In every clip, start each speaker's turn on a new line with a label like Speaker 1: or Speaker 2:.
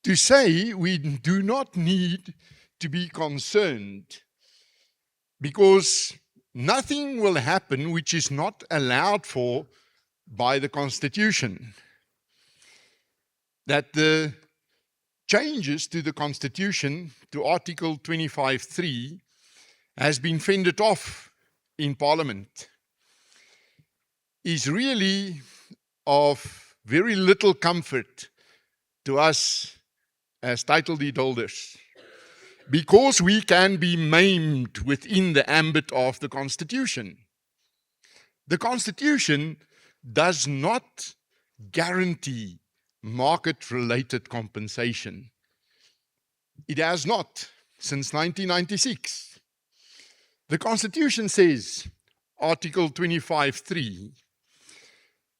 Speaker 1: to say we do not need to be concerned because nothing will happen which is not allowed for by the Constitution. That the changes to the Constitution, to Article 25.3, has been fended off in Parliament, is really of very little comfort to us as title deed holders, because we can be maimed within the ambit of the Constitution. The Constitution does not guarantee market-related compensation. It has not since 1996. The Constitution says, Article 25.3,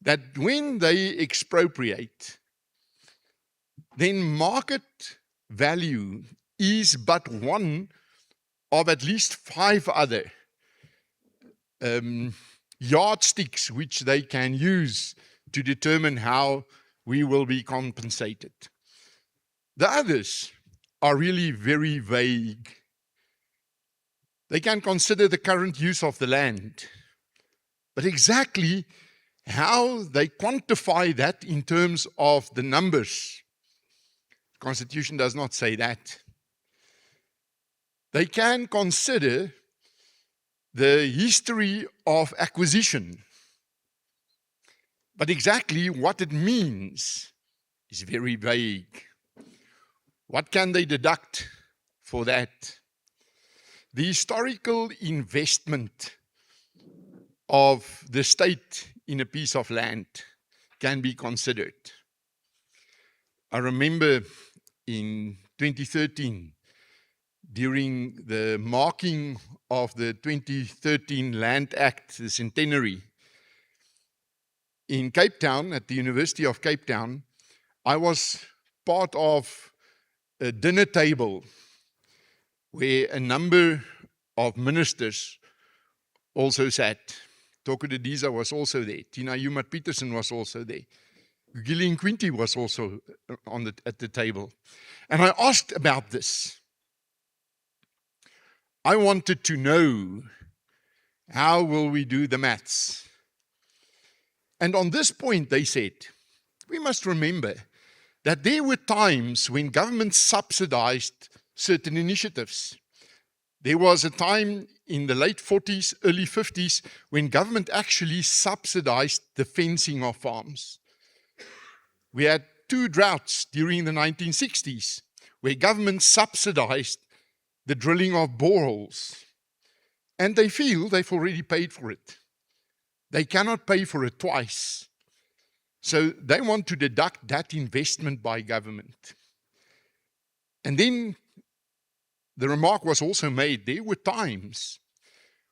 Speaker 1: that when they expropriate, then market value is but one of at least 5 other yardsticks which they can use to determine how we will be compensated. The others are really very vague. They can consider the current use of the land, but exactly how they quantify that in terms of the numbers, the Constitution does not say that. They can consider the history of acquisition, but exactly what it means is very vague. What can they deduct for that? The historical investment of the state in a piece of land can be considered. I remember in 2013, during the marking of the 2013 Land Act, the centenary, in Cape Town, at the University of Cape Town, I was part of a dinner table where a number of ministers also sat. Toko Didiza was also there. Tina Joemat-Pettersson was also there. Gillian Quinty was also at the table. And I asked about this. I wanted to know, how will we do the maths? And on this point, they said, we must remember that there were times when government subsidized certain initiatives. There was a time in the late 40s, early 50s, when government actually subsidized the fencing of farms. We had 2 droughts during the 1960s, where government subsidized the drilling of boreholes. And they feel they've already paid for it. They cannot pay for it twice. So they want to deduct that investment by government. And then the remark was also made, there were times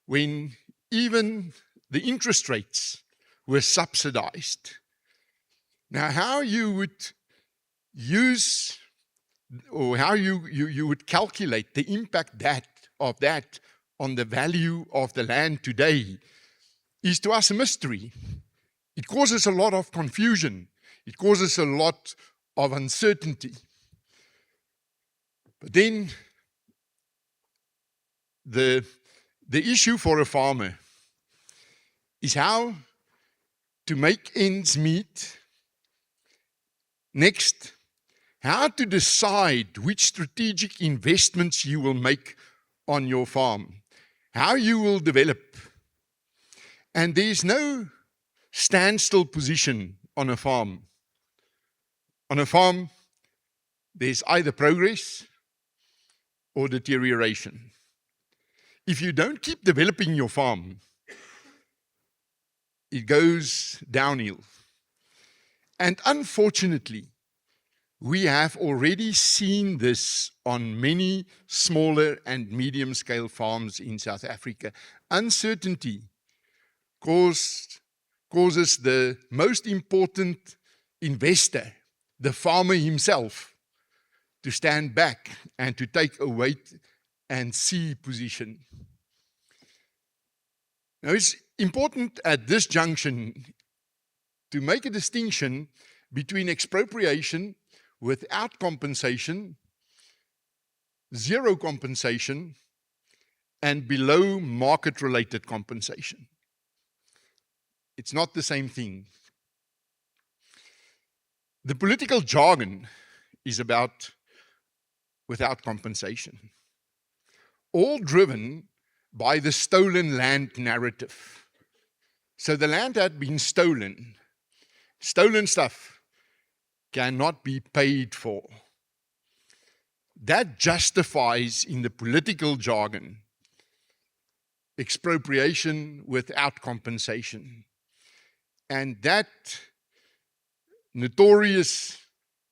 Speaker 1: when even the interest rates were subsidized. Now, how you would use, or how you would calculate the impact of that on the value of the land today is to us a mystery. It causes a lot of confusion. It causes a lot of uncertainty. But then the issue for a farmer is how to make ends meet. Next, how to decide which strategic investments you will make on your farm, how you will develop. And there's no standstill position on a farm. On a farm, there's either progress or deterioration. If you don't keep developing your farm, it goes downhill. And unfortunately, we have already seen this on many smaller and medium-scale farms in South Africa. Uncertainty causes the most important investor, the farmer himself, to stand back and to take a wait and see position. Now, it's important at this junction to make a distinction between expropriation, without compensation, zero compensation, and below market-related compensation. It's not the same thing. The political jargon is about without compensation, all driven by the stolen land narrative. So the land had been stolen. Stolen stuff cannot be paid for. That justifies, in the political jargon, expropriation without compensation. And that notorious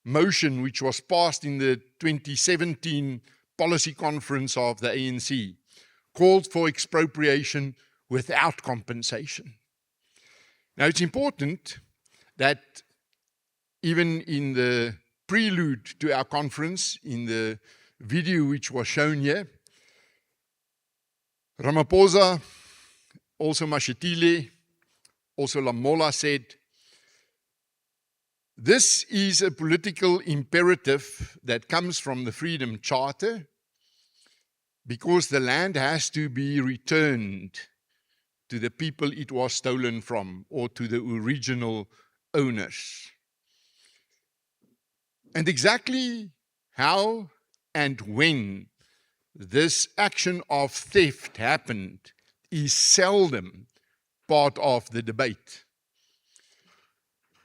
Speaker 1: motion, which was passed in the 2017 policy conference of the ANC, called for expropriation without compensation. Now, it's important that even in the prelude to our conference, in the video which was shown here, Ramaphosa, also Mashatile, also Lamola said, this is a political imperative that comes from the Freedom Charter because the land has to be returned to the people it was stolen from, or to the original owners. And exactly how and when this action of theft happened is seldom part of the debate.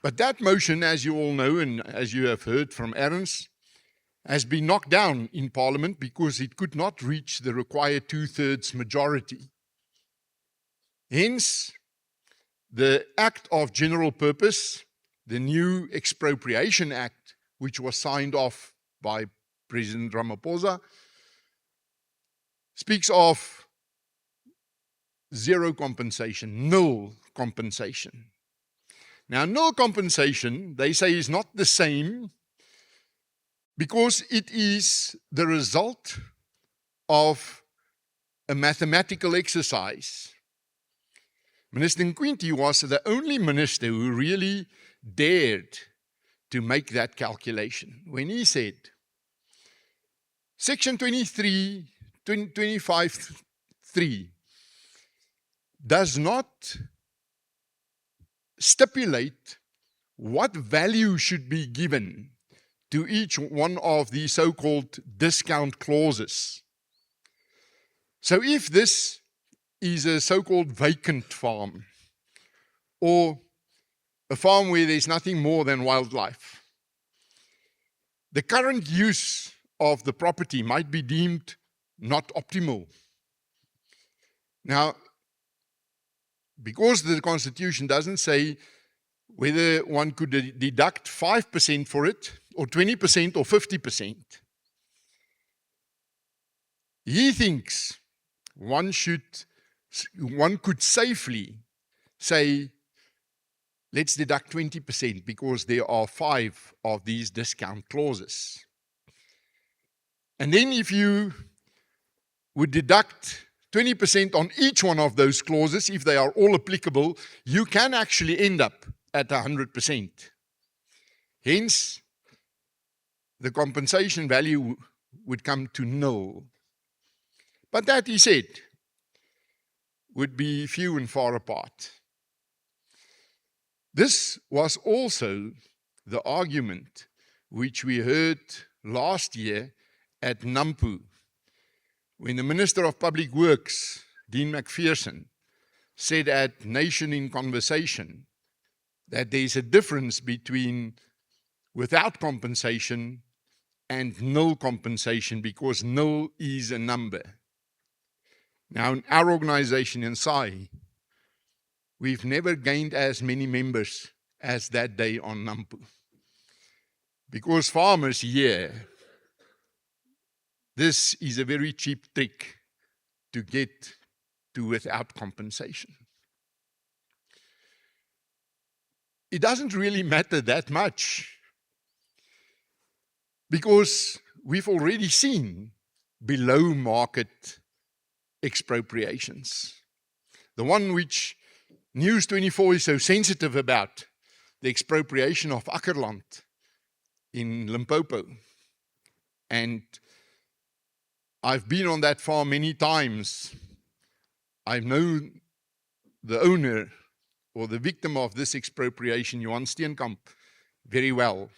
Speaker 1: But that motion, as you all know, and as you have heard from Ernst, has been knocked down in Parliament because it could not reach the required 2/3 majority. Hence, the Act of General Purpose, the new Expropriation Act, which was signed off by President Ramaphosa, speaks of zero compensation, nil compensation. Now, nil compensation, they say, is not the same because it is the result of a mathematical exercise. Minister Nkwinti was the only minister who really dared to make that calculation when he said, Section 25(3) does not stipulate what value should be given to each one of the so-called discount clauses. So if this is a so-called vacant farm, or a farm where there's nothing more than wildlife, the current use of the property might be deemed not optimal. Now, because the Constitution doesn't say whether one could deduct 5% for it, or 20%, or 50%, he thinks one could safely say, let's deduct 20% because there are 5 of these discount clauses. And then if you would deduct 20% on each one of those clauses, if they are all applicable, you can actually end up at 100%. Hence, the compensation value would come to nil. But that, he said, would be few and far apart. This was also the argument which we heard last year at NAMPU, when the Minister of Public Works, Dean McPherson, said at Nation in Conversation that there's a difference between without compensation and nil compensation, because nil is a number. Now, in our organization in SAI, we've never gained as many members as that day on NAMPU. Because farmers here, this is a very cheap trick to get to without compensation. It doesn't really matter that much, because we've already seen below market expropriations. The one which News 24 is so sensitive about, the expropriation of Akkerland, in Limpopo. And I've been on that farm many times. I know the owner or the victim of this expropriation, Johan Steenkamp, very well.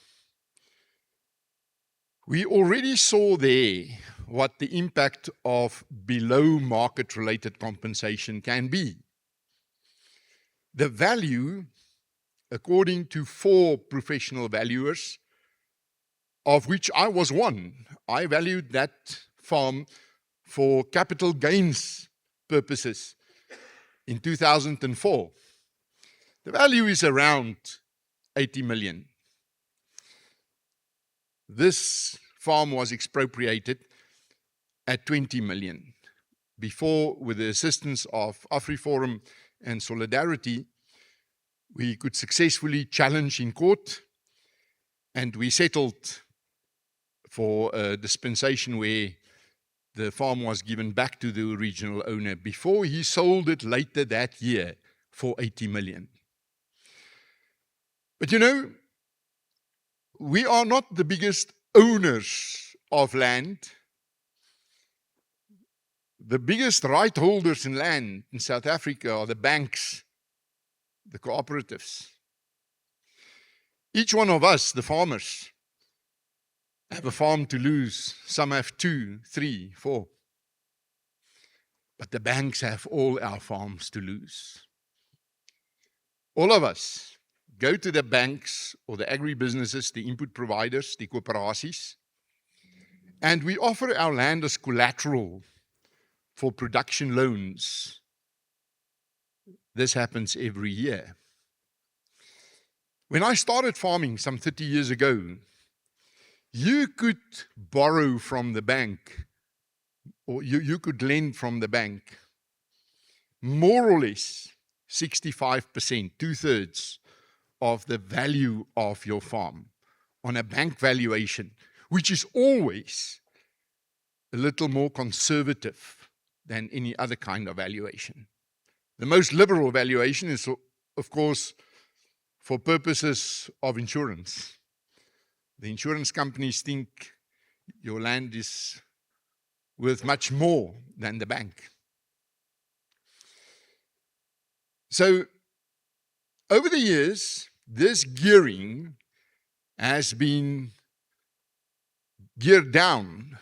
Speaker 1: We already saw there what the impact of below market related compensation can be. The value, according to 4 professional valuers, of which I was one, I valued that farm for capital gains purposes in 2004. The value is around 80 million. This farm was expropriated at 20 million. Before, with the assistance of AfriForum and Solidarity, we could successfully challenge in court, and we settled for a dispensation where the farm was given back to the original owner before he sold it later that year for 80 million. But you know, we are not the biggest owners of land. The biggest right holders in land in South Africa are the banks, the cooperatives. Each one of us, the farmers, have a farm to lose. Some have 2, 3, 4. But the banks have all our farms to lose. All of us go to the banks or the agribusinesses, the input providers, the koöperasies, and we offer our land as collateral for production loans. This happens every year. When I started farming some 30 years ago, you could borrow from the bank, or you could lend from the bank, more or less 65%, 2/3 of the value of your farm on a bank valuation, which is always a little more conservative than any other kind of valuation. The most liberal valuation is, of course, for purposes of insurance. The insurance companies think your land is worth much more than the bank. So, over the years, this gearing has been geared down.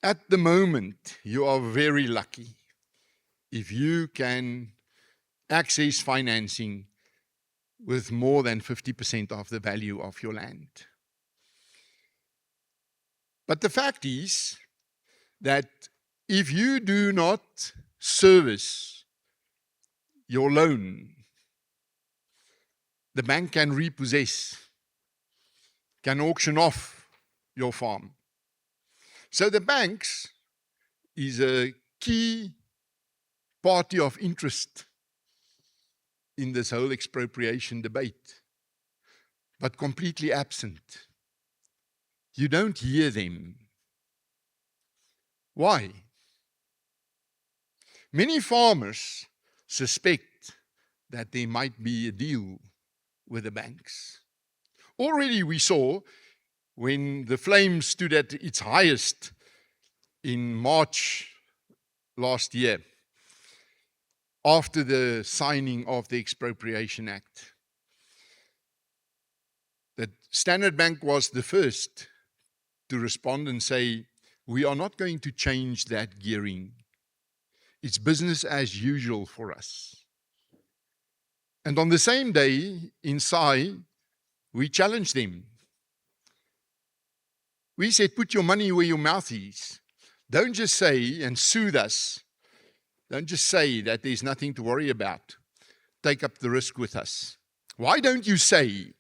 Speaker 1: At the moment, you are very lucky if you can access financing with more than 50% of the value of your land. But the fact is that if you do not service your loan, the bank can repossess, can auction off your farm. So the banks is a key party of interest in this whole expropriation debate, but completely absent. You don't hear them. Why? Many farmers suspect that there might be a deal with the banks. Already we saw when the flame stood at its highest in March last year, after the signing of the Expropriation Act, that Standard Bank was the first to respond and say, we are not going to change that gearing. It's business as usual for us. And on the same day, in SAI, we challenged them. We said, put your money where your mouth is. Don't just say and soothe us. Don't just say that there's nothing to worry about. Take up the risk with us. Why don't you say,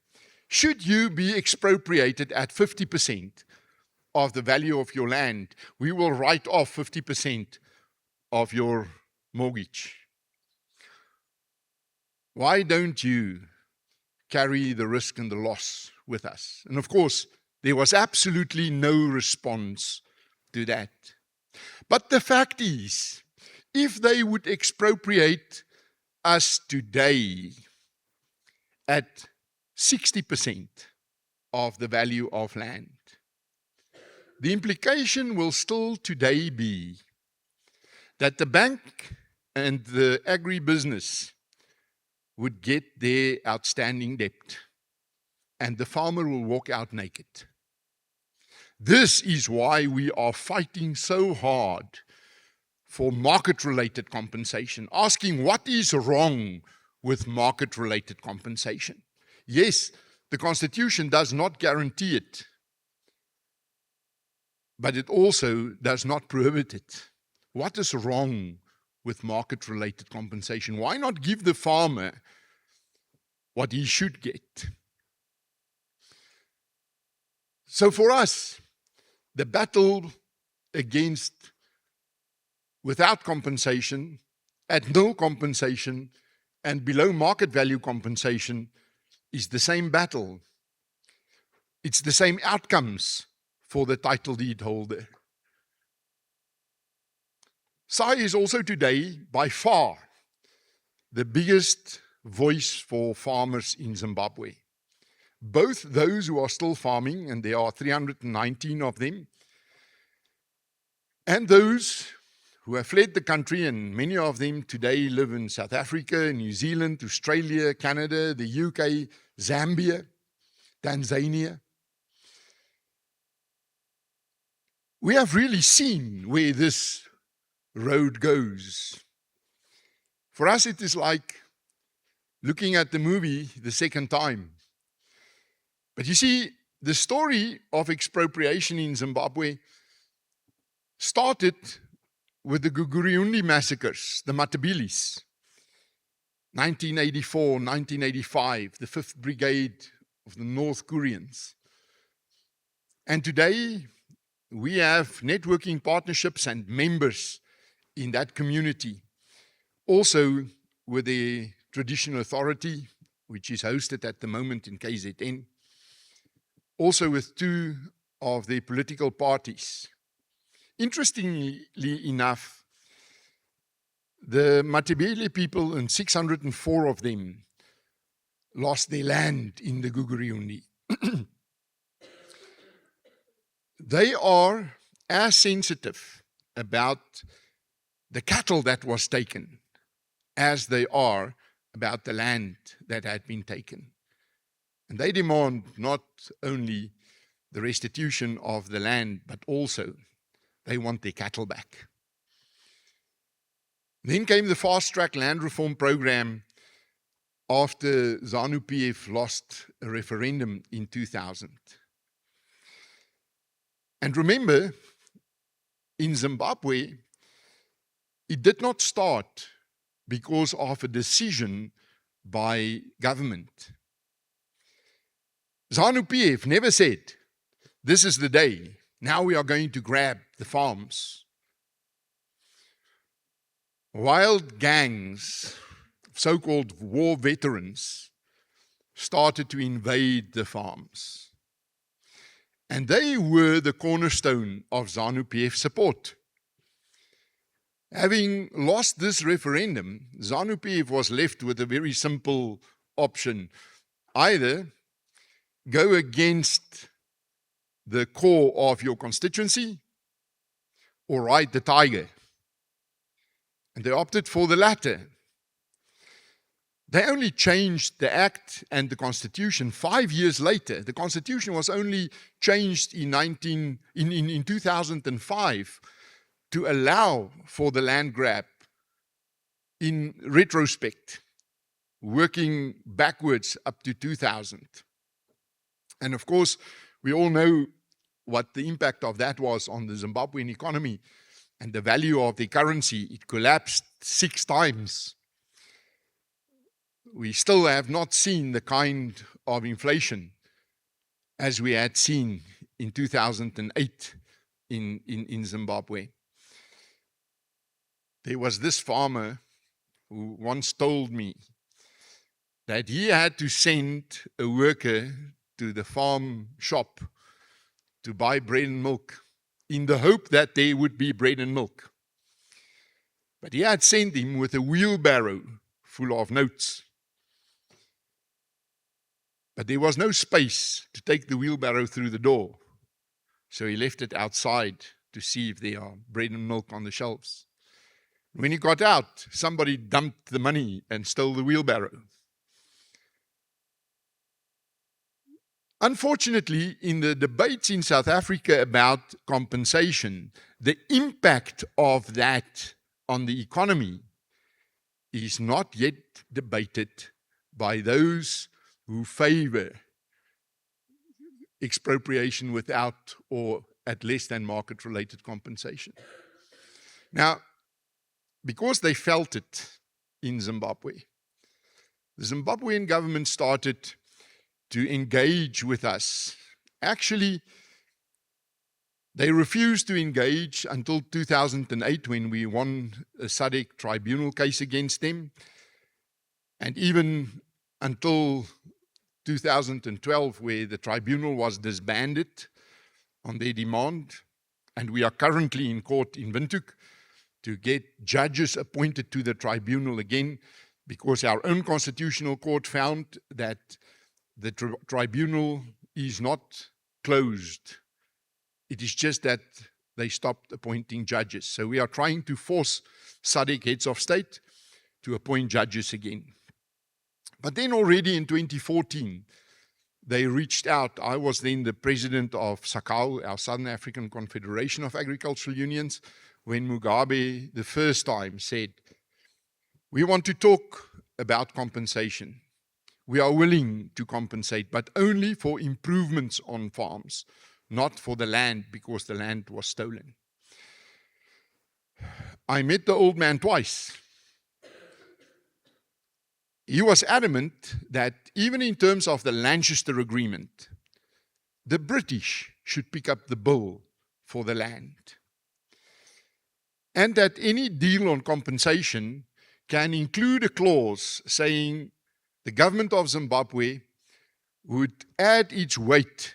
Speaker 1: should you be expropriated at 50% of the value of your land, we will write off 50% of your mortgage? Why don't you carry the risk and the loss with us? And of course, there was absolutely no response to that. But the fact is, if they would expropriate us today at 60% of the value of land. The implication will still today be that the bank and the agribusiness would get their outstanding debt, and the farmer will walk out naked. This is why we are fighting so hard for market-related compensation, asking what is wrong with market-related compensation. Yes, the Constitution does not guarantee it, but it also does not prohibit it. What is wrong with market-related compensation? Why not give the farmer what he should get? So for us, the battle against without compensation, at no compensation, and below market value compensation is the same battle. It's the same outcomes for the title deed holder. SAI is also today, by far, the biggest voice for farmers in Zimbabwe. Both those who are still farming, and there are 319 of them, and those who have fled the country, and many of them today live in South Africa, New Zealand, Australia, Canada, the UK, Zambia, Tanzania. We have really seen where this road goes. For us, it is like looking at the movie the second time. But you see, the story of expropriation in Zimbabwe started with the Guguriundi massacres, the Matabeles, 1984, 1985, the 5th Brigade of the North Koreans. And today, we have networking partnerships and members in that community. Also with the Traditional Authority, which is hosted at the moment in KZN. Also with 2 of the political parties. Interestingly enough, the Matabele people, and 604 of them, lost their land in the Guguriundi. They are as sensitive about the cattle that was taken as they are about the land that had been taken. And they demand not only the restitution of the land, but also they want their cattle back. Then came the fast-track land reform program after ZANU-PF lost a referendum in 2000. And remember, in Zimbabwe, it did not start because of a decision by government. ZANU-PF never said, this is the day, now we are going to grab the farms. Wild gangs, so-called war veterans, started to invade the farms. And they were the cornerstone of ZANU-PF support. Having lost this referendum, ZANU-PF was left with a very simple option. Either go against the core of your constituency or ride the tiger. And they opted for the latter. They only changed the Act and the Constitution 5 years later. The Constitution was only changed in 2005 to allow for the land grab in retrospect, working backwards up to 2000. And of course, we all know what the impact of that was on the Zimbabwean economy and the value of the currency. It collapsed 6 times. We still have not seen the kind of inflation as we had seen in 2008 in Zimbabwe. There was this farmer who once told me that he had to send a worker to the farm shop to buy bread and milk in the hope that there would be bread and milk. But he had sent him with a wheelbarrow full of notes. But there was no space to take the wheelbarrow through the door. So he left it outside to see if there are bread and milk on the shelves. When he got out, somebody dumped the money and stole the wheelbarrow. Unfortunately, in the debates in South Africa about compensation, the impact of that on the economy is not yet debated by those who favor expropriation without or at less than market-related compensation. Now, because they felt it in Zimbabwe, the Zimbabwean government started to engage with us. Actually, they refused to engage until 2008 when we won a SADC tribunal case against them, and even until 2012 where the tribunal was disbanded on their demand, and we are currently in court in Windhoek to get judges appointed to the tribunal again, because our own constitutional court found that the tribunal is not closed. It is just that they stopped appointing judges. So we are trying to force SADC heads of state to appoint judges again. But then already in 2014, they reached out. I was then the president of SACAU, our Southern African Confederation of Agricultural Unions, when Mugabe the first time said, we want to talk about compensation. We are willing to compensate, but only for improvements on farms, not for the land, because the land was stolen. I met the old man twice. He was adamant that even in terms of the Lanchester Agreement, the British should pick up the bill for the land. And that any deal on compensation can include a clause saying the government of Zimbabwe would add its weight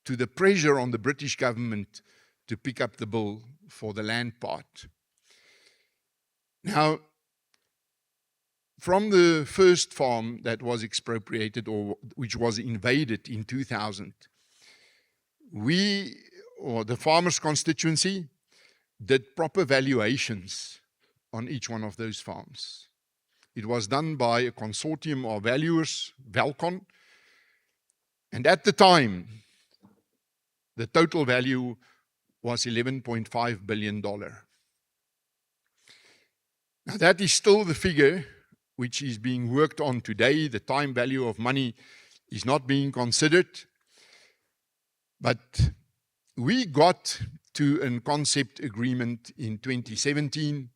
Speaker 1: to the pressure on the British government to pick up the bill for the land part. Now, from the first farm that was expropriated or which was invaded in 2000, we, or the farmers' constituency, did proper valuations on each one of those farms. It was done by a consortium of valuers, Valcon, and at the time, the total value was $11.5 billion. Now that is still the figure which is being worked on today. The time value of money is not being considered, but we got to a concept agreement in 2017.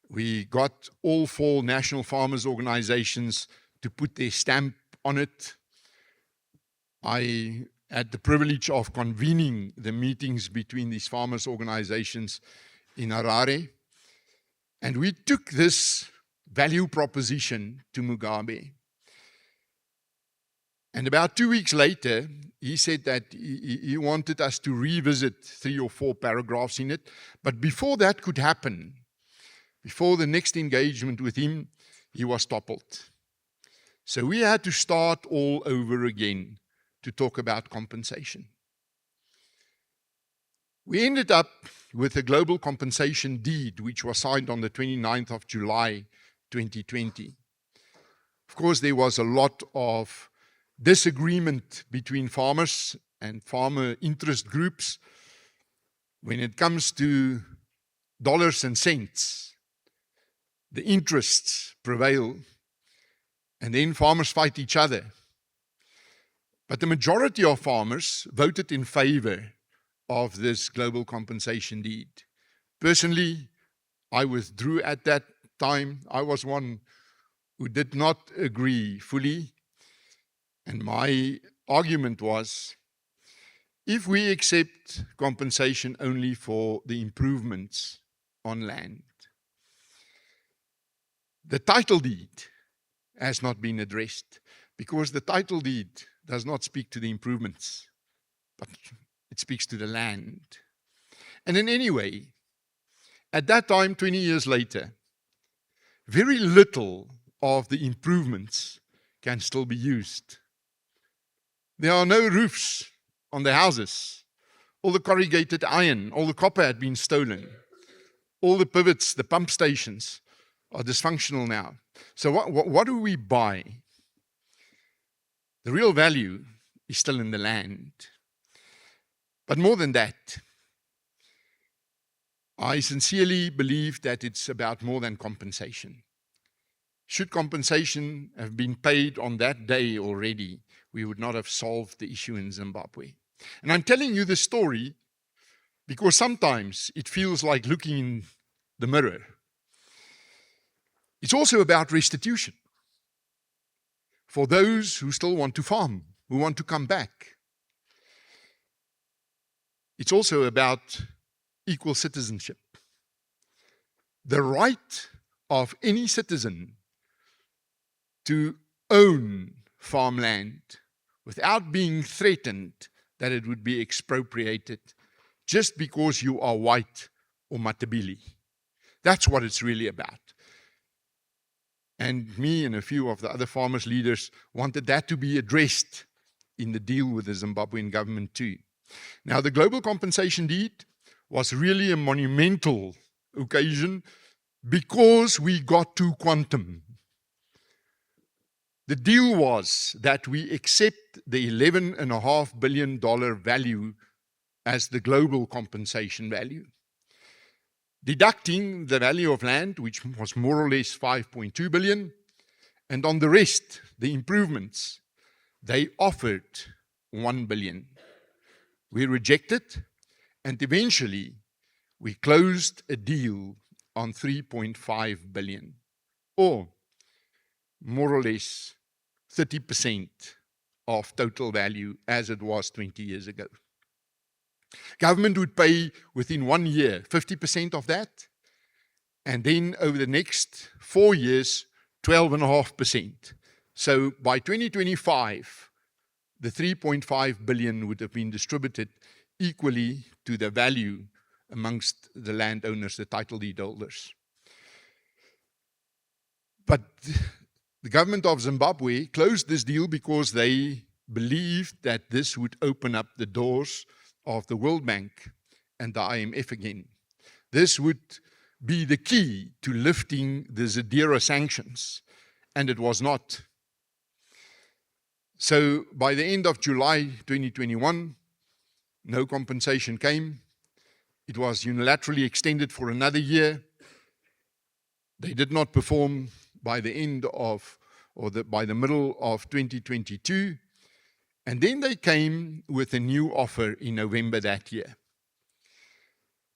Speaker 1: We got all 4 national farmers organizations to put their stamp on it. I had the privilege of convening the meetings between these farmers organizations in Harare. And we took this value proposition to Mugabe. And about 2 weeks later, he said that he wanted us to revisit 3 or 4 paragraphs in it. But before that could happen, before the next engagement with him, he was toppled. So we had to start all over again to talk about compensation. We ended up with a global compensation deed, which was signed on the 29th of July, 2020. Of course, there was a lot of disagreement between farmers and farmer interest groups when it comes to dollars and cents. The interests prevail, and then farmers fight each other. But the majority of farmers voted in favor of this global compensation deed. Personally, I withdrew at that time. I was one who did not agree fully. And my argument was, if we accept compensation only for the improvements on land, the title deed has not been addressed, because the title deed does not speak to the improvements, but it speaks to the land. And in any way, at that time, 20 years later, very little of the improvements can still be used There are no roofs on the houses. All the corrugated iron, all the copper had been stolen. All the pivots, the pump stations are dysfunctional now. So what do we buy? The real value is still in the land. But more than that, I sincerely believe that it's about more than compensation. Should compensation have been paid on that day already, we would not have solved the issue in Zimbabwe. And I'm telling you this story because sometimes it feels like looking in the mirror. It's also about restitution for those who still want to farm, who want to come back. It's also about equal citizenship. The right of any citizen to own farmland without being threatened that it would be expropriated just because you are white or Matabele. That's what it's really about. And me and a few of the other farmers' leaders wanted that to be addressed in the deal with the Zimbabwean government too. Now, the global compensation deed was really a monumental occasion because we got to quantum. The deal was that we accept the $11.5 billion value as the global compensation value, deducting the value of land, which was more or less 5.2 billion, and on the rest, the improvements, they offered 1 billion. We rejected, and eventually we closed a deal on 3.5 billion, or more or less 30% of total value as it was 20 years ago. Government would pay within 1 year 50% of that, and then over the next 4 years, 12.5%. So by 2025, the 3.5 billion would have been distributed equally to the value amongst the landowners, the title deed holders. But the government of Zimbabwe closed this deal because they believed that this would open up the doors of the World Bank and the IMF again. This would be the key to lifting the Zadira sanctions, and it was not. So by the end of July 2021, no compensation came. It was unilaterally extended for another year. They did not perform by the end of, by the middle of 2022. And then they came with a new offer in November that year.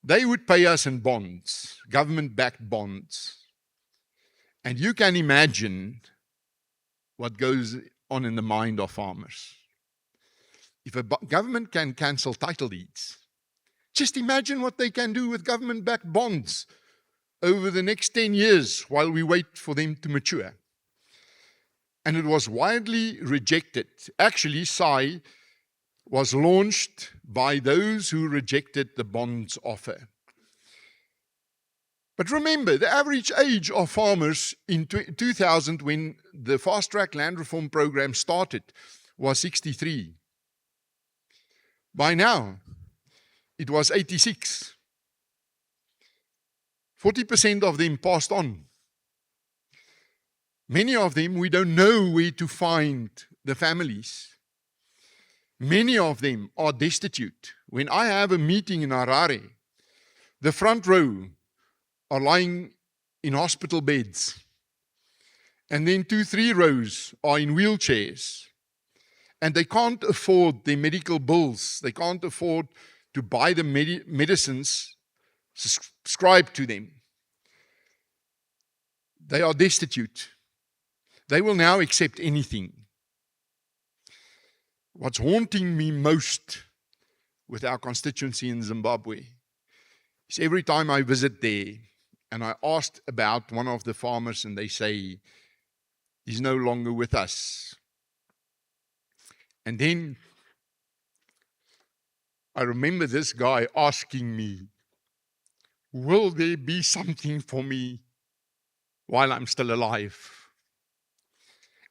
Speaker 1: They would pay us in bonds, government-backed bonds. And you can imagine what goes on in the mind of farmers. If a government can cancel title deeds, just imagine what they can do with government-backed bonds over the next 10 years while we wait for them to mature. And it was widely rejected. Actually, SAI was launched by those who rejected the bonds offer. But remember, the average age of farmers in 2000, when the fast-track land reform program started, was 63. By now, it was 86. 40% of them passed on. Many of them, we don't know where to find the families. Many of them are destitute. When I have a meeting in Harare, the front row are lying in hospital beds. And then 2-3 rows are in wheelchairs. And they can't afford their medical bills. They can't afford to buy the medicines prescribed to them. They are destitute. They will now accept anything. What's haunting me most with our constituency in Zimbabwe is every time I visit there and I asked about one of the farmers and they say, he's no longer with us. And then I remember this guy asking me, will there be something for me while I'm still alive?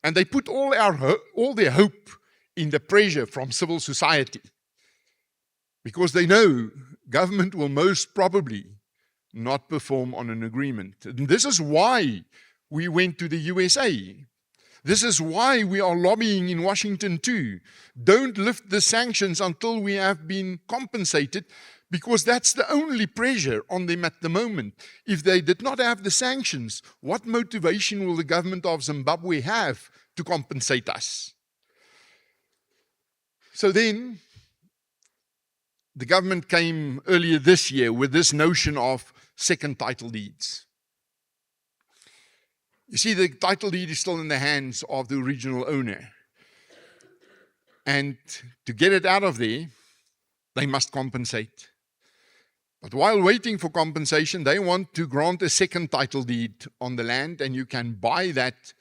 Speaker 1: And they put all their hope in the pressure from civil society, because they know government will most probably not perform on an agreement. And this is why we went to the USA. This is why we are lobbying in Washington too. Don't lift the sanctions until we have been compensated, because that's the only pressure on them at the moment. If they did not have the sanctions, what motivation will the government of Zimbabwe have to compensate us? So then, the government came earlier this year with this notion of second title deeds. You see, the title deed is still in the hands of the original owner. And to get it out of there, they must compensate. But while waiting for compensation, they want to grant a second title deed on the land, and you can buy that,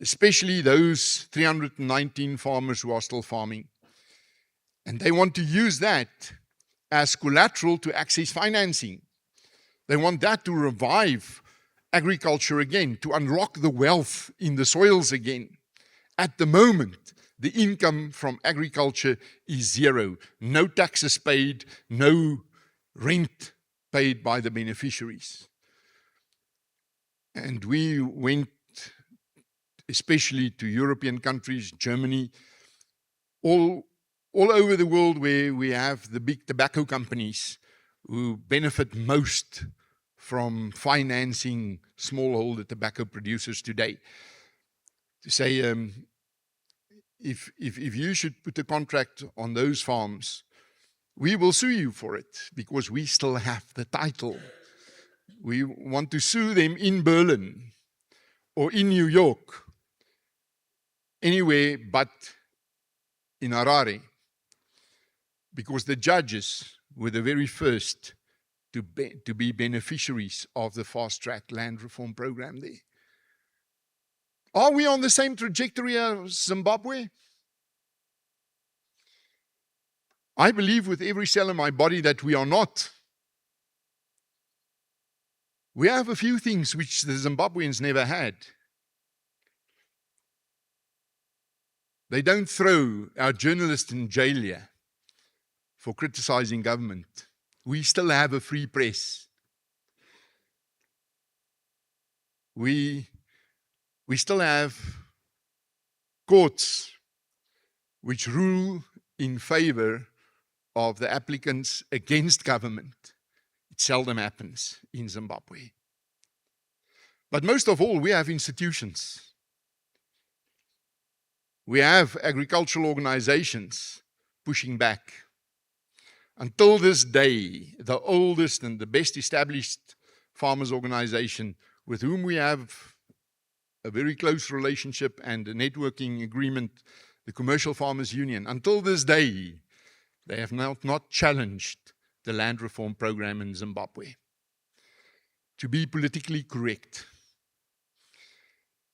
Speaker 1: especially those 319 farmers who are still farming. And they want to use that as collateral to access financing. They want that to revive agriculture again, to unlock the wealth in the soils again. At the moment, the income from agriculture is zero. No taxes paid, no rent paid by the beneficiaries. And we went especially to European countries, Germany, all over the world where we have the big tobacco companies who benefit most from financing smallholder tobacco producers today. To say, if you should put a contract on those farms, we will sue you for it, because we still have the title. We want to sue them in Berlin or in New York, anywhere but in Harare, because the judges were the very first to be beneficiaries of the fast-track land reform program there. Are we on the same trajectory as Zimbabwe? I believe with every cell in my body that we are not. We have a few things which the Zimbabweans never had. They don't throw our journalists in jail here for criticizing government. We still have a free press. We still have courts which rule in favor of the applicants against government. It seldom happens in Zimbabwe. But most of all, we have institutions. We have agricultural organizations pushing back. Until this day, the oldest and the best established farmers organization with whom we have a very close relationship and a networking agreement, the Commercial Farmers Union, until this day, they have not challenged the land reform program in Zimbabwe. To be politically correct,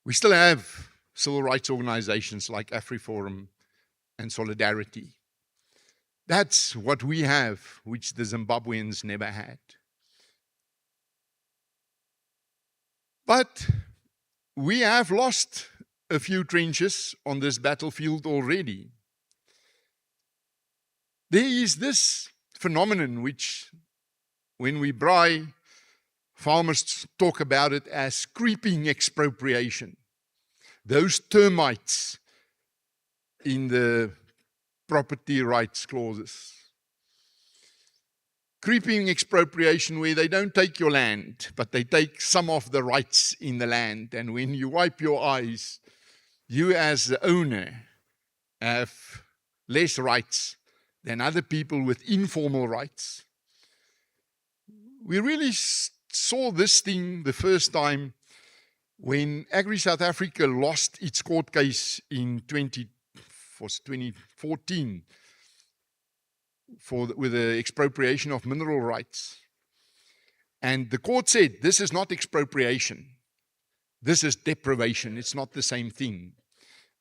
Speaker 1: we still have civil rights organizations like AfriForum and Solidarity. That's what we have, which the Zimbabweans never had. But we have lost a few trenches on this battlefield already. There is this phenomenon which, when we braai, farmers talk about it as creeping expropriation. Those termites in the property rights clauses. Creeping expropriation, where they don't take your land, but they take some of the rights in the land. And when you wipe your eyes, you as the owner have less rights than other people with informal rights. We really saw this thing the first time when Agri South Africa lost its court case in 2014 with the expropriation of mineral rights. And the court said, this is not expropriation. This is deprivation. It's not the same thing.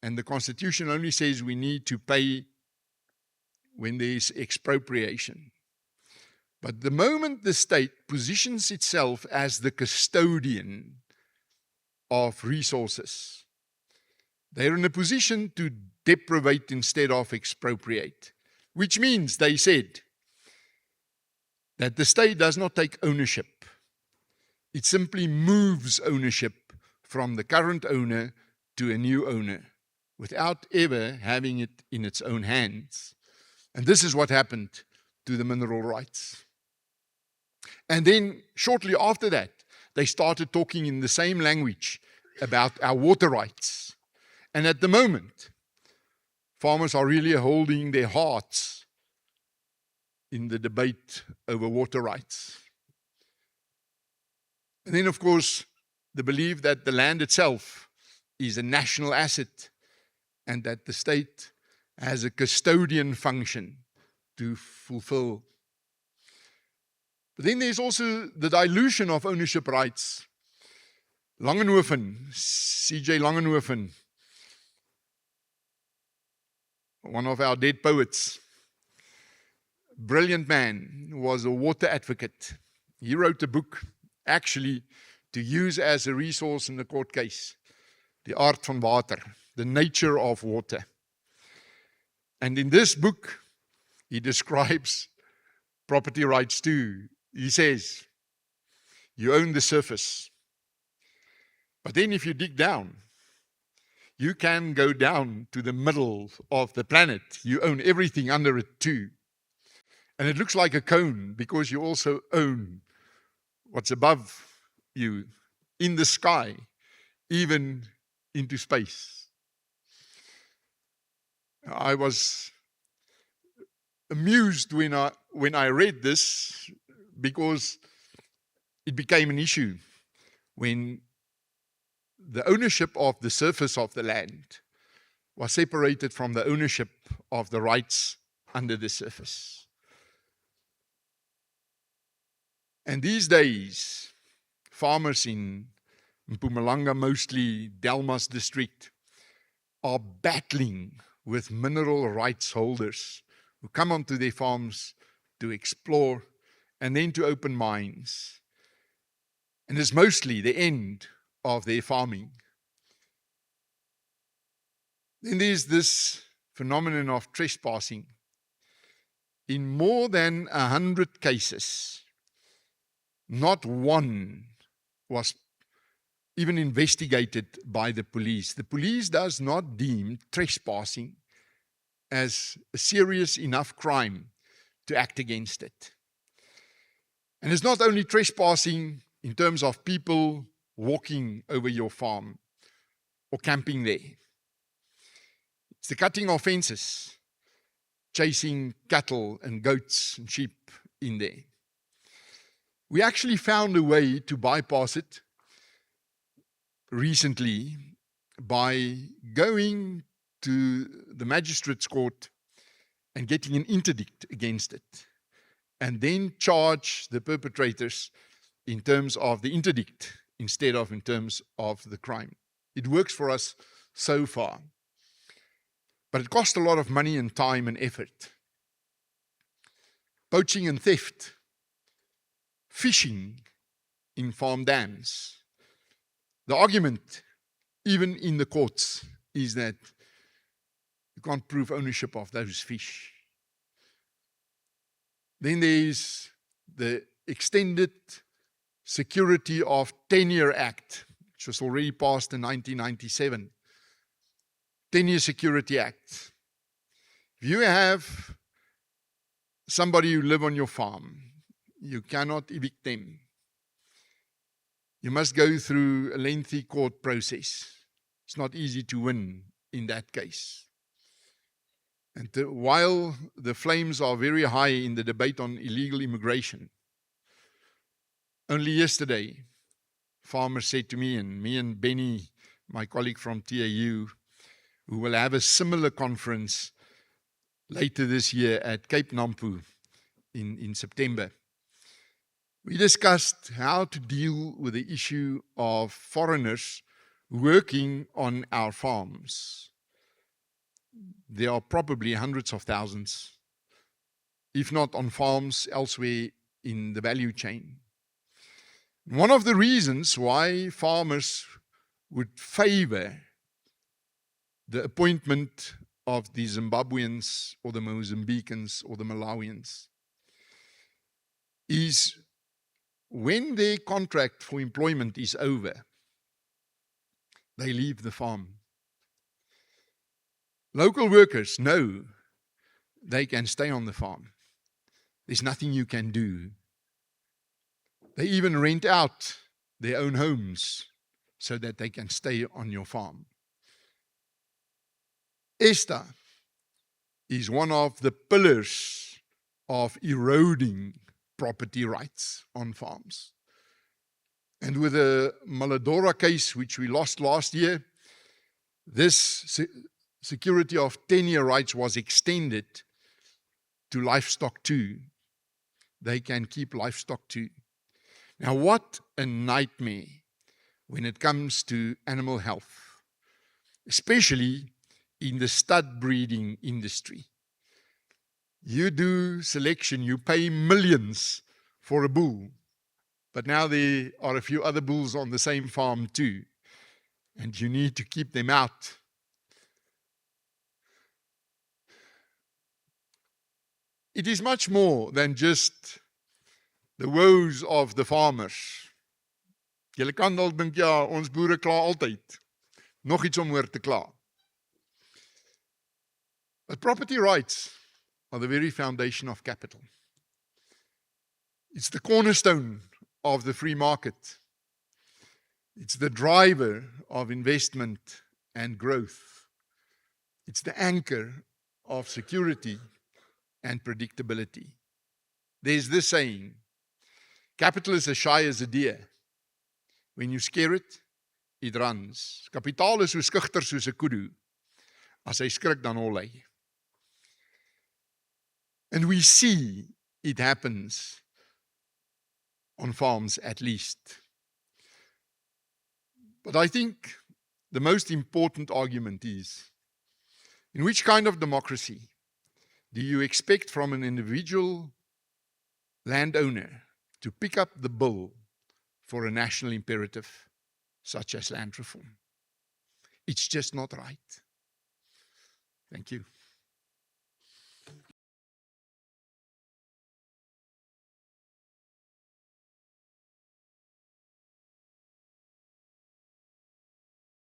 Speaker 1: And the Constitution only says we need to pay when there is expropriation. But the moment the state positions itself as the custodian of resources, They're in a position to deprivate instead of expropriate, which means, they said, that the state does not take ownership. It simply moves ownership from the current owner to a new owner without ever having it in its own hands. And this is what happened to the mineral rights. And then shortly after that, they started talking in the same language about our water rights. And at the moment, farmers are really holding their hearts in the debate over water rights. And then, of course, the belief that the land itself is a national asset and that the state has a custodian function to fulfill. But then there's also the dilution of ownership rights. Langenhoven, C.J. Langenhoven, one of our dead poets, brilliant man, was a water advocate. He wrote a book, actually, to use as a resource in the court case, The Art van Water, the nature of water. And in this book, he describes property rights too. He says, you own the surface, but then if you dig down, you can go down to the middle of the planet. You own everything under it too. And it looks like a cone because you also own what's above you in the sky, even into space. I was amused when I read this because it became an issue when the ownership of the surface of the land was separated from the ownership of the rights under the surface. And these days, farmers in Mpumalanga, mostly Delmas district, are battling with mineral rights holders who come onto their farms to explore and then to open mines. And it's mostly the end of their farming. Then there's this phenomenon of trespassing. In more than 100 cases, not one was even investigated by the police. The police does not deem trespassing as a serious enough crime to act against it. And it's not only trespassing in terms of people walking over your farm or camping there. It's the cutting of fences, chasing cattle and goats and sheep in there. We actually found a way to bypass it recently by going to the magistrate's court and getting an interdict against it, and then charge the perpetrators in terms of the interdict instead of in terms of the crime. It works for us so far, but it costs a lot of money and time and effort. Poaching and theft, fishing in farm dams. The argument, even in the courts, is that you can't prove ownership of those fish. Then there's the Extended Security of Tenure Act, which was already passed in 1997. Tenure Security Act. If you have somebody who live on your farm, you cannot evict them. You must go through a lengthy court process. It's not easy to win in that case. And while the flames are very high in the debate on illegal immigration, only yesterday, farmers said to me and Benny, my colleague from TAU, who will have a similar conference later this year at Cape Nampu in September. We discussed how to deal with the issue of foreigners working on our farms. There are probably hundreds of thousands, if not on farms elsewhere in the value chain. One of the reasons why farmers would favor the appointment of the Zimbabweans or the Mozambicans or the Malawians is when their contract for employment is over, they leave the farm. Local workers know they can stay on the farm. There's nothing you can do. They even rent out their own homes so that they can stay on your farm. ESTA is one of the pillars of eroding property rights on farms. And with the Maladora case, which we lost last year, this security of tenure rights was extended to livestock too. They can keep livestock too. Now, what a nightmare when it comes to animal health, especially in the stud breeding industry. You do selection, you pay millions for a bull, but now there are a few other bulls on the same farm too, and you need to keep them out. It is much more than just the woes of the farmers. Julle kan dalk dink, ja, ons boere kla altyd. Nog iets om oor te kla. But property rights are the very foundation of capital. It's the cornerstone of the free market. It's the driver of investment and growth. It's the anchor of security and predictability. There's this saying, capital is as shy as a deer. When you scare it, it runs. Kapitaal is so skugter soos 'n kudu. As hy skrik, dan hol hy. And we see it happens on farms at least. But I think the most important argument is, in which kind of democracy do you expect from an individual landowner to pick up the bill for a national imperative such as land reform? It's just not right. Thank you.